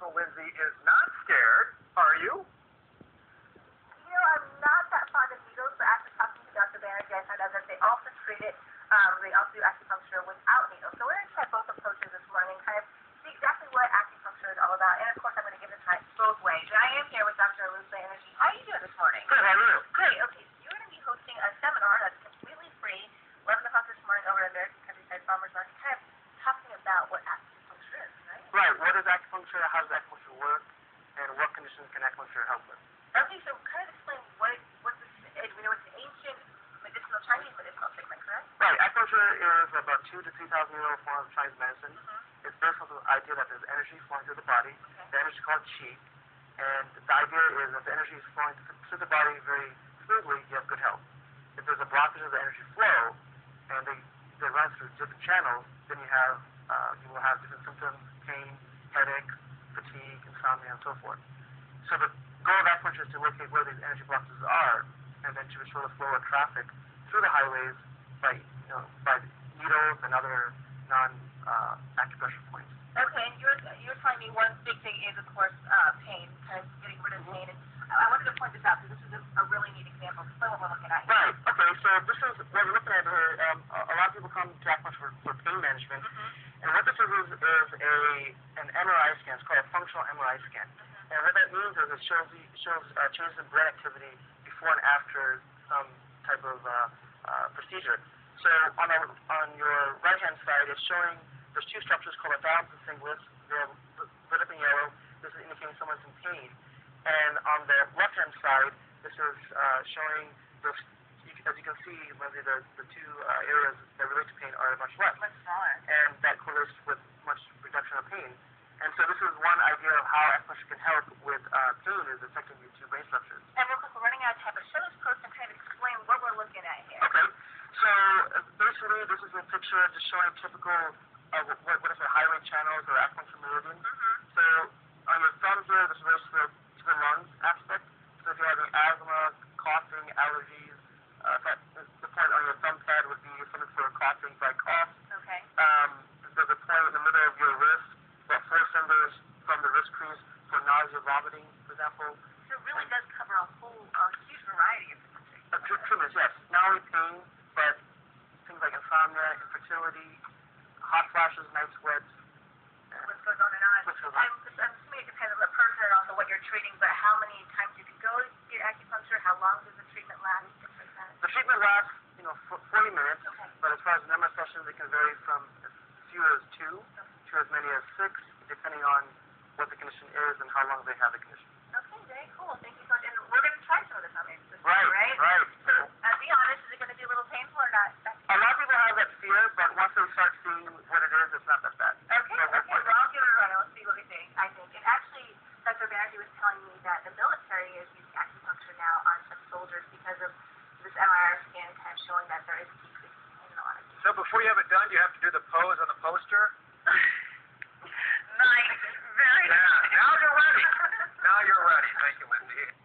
So Lindsay is not scared, are you? You know, I'm not that fond of needles, but after talking to Dr. Banerji, I found out that they also treat it, they also do acupuncture without needles. So we're going to try both approaches this morning, kind of see exactly what acupuncture is all about. And of course, I'm going to give it a try both ways. And I am here with Dr.Aroop Banerji. How are you doing this morning? Good, how are you? Great. Okay, so you're going to be hosting a seminar that's completely free, 11 o'clock this morning over at American Countryside Farmers Market, kind of talking about what acupuncture is, right? Right, what is acupuncture, how does acupuncture work, and what conditions can acupuncture help with? Okay, so kind of explain what this is. We know it's an ancient Chinese medicinal treatment, correct? Right, acupuncture is about 2,000 to 3,000-year-old form of Chinese medicine. It's based on the idea that there's energy flowing through the body. The energy is called qi, and the idea is that the energy is flowing through the body very smoothly, you have good health. If there's a blockage of the energy flow, and they run through different channels, then you will have different symptoms, pain, headaches, fatigue, insomnia, and so forth. So the goal of acupuncture is to locate where these energy blockages are, and then to restore the flow of traffic through the highways by needles and other non-acupressure points. Okay, and you're telling me one big thing is, of course, pain, kind of getting rid of pain. And I wanted to point this out because this is a really neat example. Explain what we're looking at here. Right. Okay. So this is what we're looking at here. A lot of people come to acupuncture for pain management, and what this is an MRI scan. It's called a functional MRI scan. And what that means is it shows changes in brain activity before and after some type of procedure. So on your right-hand side, it's showing there's two structures called a thalamus and cingulus. They're lit up in yellow. This is indicating someone's in pain. And on the left-hand side, this is showing this. As you can see, Lindsay, the two areas that relate to pain are much less. Much smaller. And that correlates with much reduction of pain. And so this is one idea of how acupuncture can help with pain is affecting these two brain structures. And real quick, we're running out of time, but show this post and kind of explain what we're looking at here. Okay. So basically, this is a picture just showing typical what is highway channels or acupuncture meridians. So on your thumb here, this relates to the lungs aspect. So if you're having asthma, coughing, allergies, the point on your thumb pad would be something for coughing by cough. Okay. There's a point in the middle of your wrist, about 4 fingers from the wrist crease for nausea, vomiting, for example. So it really does cover a huge variety of things. Treatments, yes. Not only pain, but things like insomnia, infertility, hot flashes, night sweats. What goes on and on. I'm assuming it depends on the person and also what you're treating, but how many times you can go get acupuncture, how long does the treatment last, things like that? The treatment lasts, 40 minutes, but as far as the number of sessions, it can vary from as few as 2 to as many as 6, depending on what the condition is and how long they have the condition. Okay, very cool. Thank you so much. And we're going to try some of this on this right? Right. So, be honest, is it going to be a little painful or not? A lot of people have that fear, but once they start seeing what it is, it's not that bad. Okay. Well, I'll give it a run. I'll see what we think, I think. And actually, Dr. Banerji was telling me that the military is using acupuncture now on some soldiers because of this MRI scan kind of showing that there is a decrease in pain in a lot of people. So before you have it done, do you have to do the pose on the poster? Nice. Very nice. Yeah, now you're ready. Now you're ready. Thank you, Lindsay.